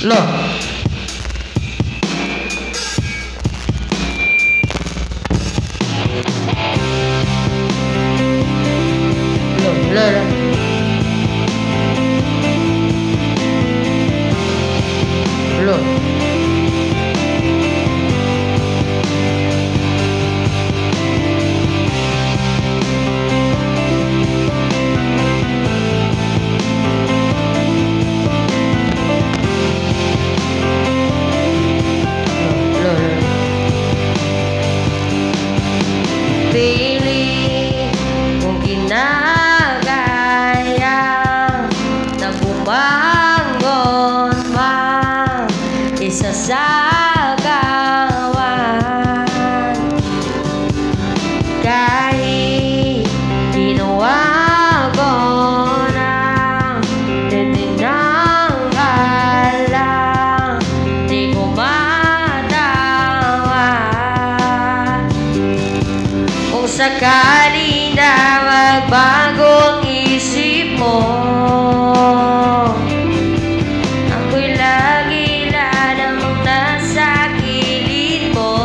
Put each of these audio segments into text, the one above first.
Loh. Loh. Pili kung kinagaya na bumangon man isa sa gawan, kahit ginawa ko ng titinanggalang di ko matawa. Kung sakali na magbago ang isip mo, ako'y lagi lamang nasa kilid mo.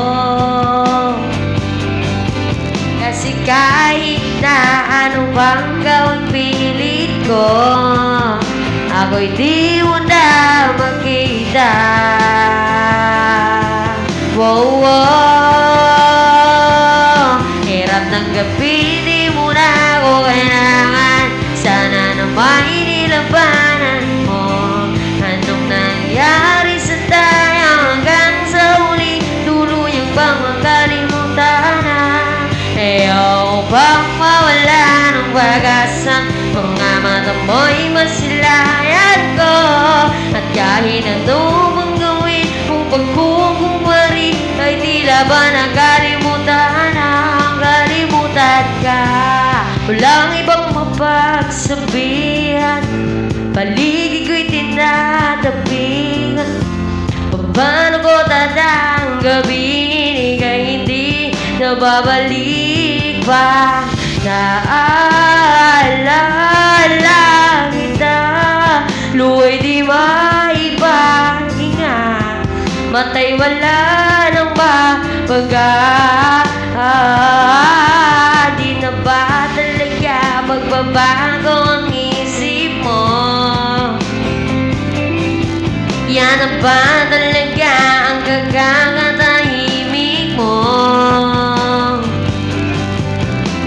Kasi kahit na ano bang gawin pilit ko, ako'y di mo na makita. Wow, ng gabi, di mo na ako kailangan. Sana naman inilabanan mo. Anong nangyari sa tayo hanggang sa huli, tuluyang bang makalimutan na? Ayaw bang mawala ng pag-asang mga mata mo'y masilayan ko? At kahit ano mang gawin kung pagkukumari, ay tila ba nakalimutan na? Ka, walang ibang mapagsabihan, paligid ko'y tinatapingan. Paano ko tatang gabi kay hindi nababalik pa? Naalala kita, luwa'y di maipahinga, matay wala nang di na ba talaga magbabago ang isip mo? Yan na ba talaga ang kakatahimik mo?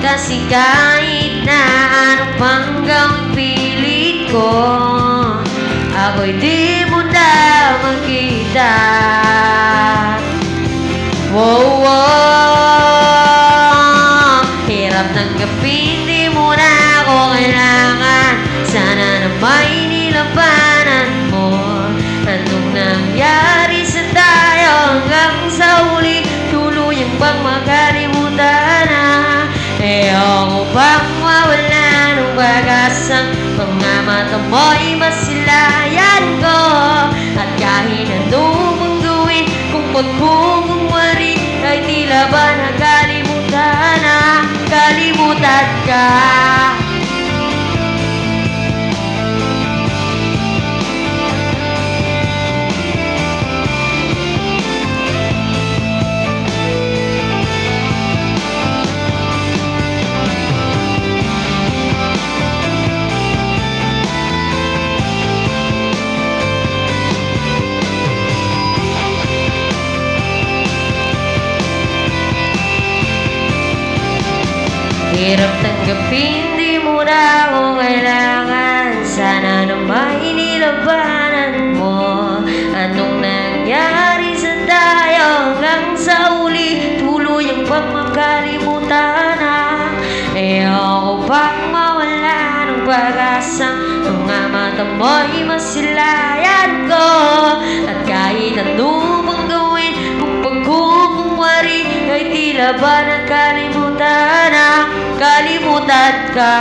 Kasi kahit na ano pang gawin pilit ko, ako'y di mo na makita. Wow, hirap ng gabi, di mo na ako kailangan. Sana na may nilabanan mo. Anong nangyari sa tayo hanggang sa huli, tuluyang bang makalimutan na? Ayaw bang mawala ng pag-asang mga mata mo'y masilayan ko? At kahit ano mang gawin kung pagkukumari, ay tila ba nakalimutan na? Kalimutan ka. Hirap tanggapin, di mo na ako kailangan. Sana naman inilabanan mo. Anong nangyari sa tayo hanggang sa huli, tuluyang bang makalimutan na? Ayaw bang mawala ng pag-asang mga mata mo'y masilayan ko? At kahit ano bang gawin kung pagkukumari, ay tila ba nakalimutan na? Kalimutan ka.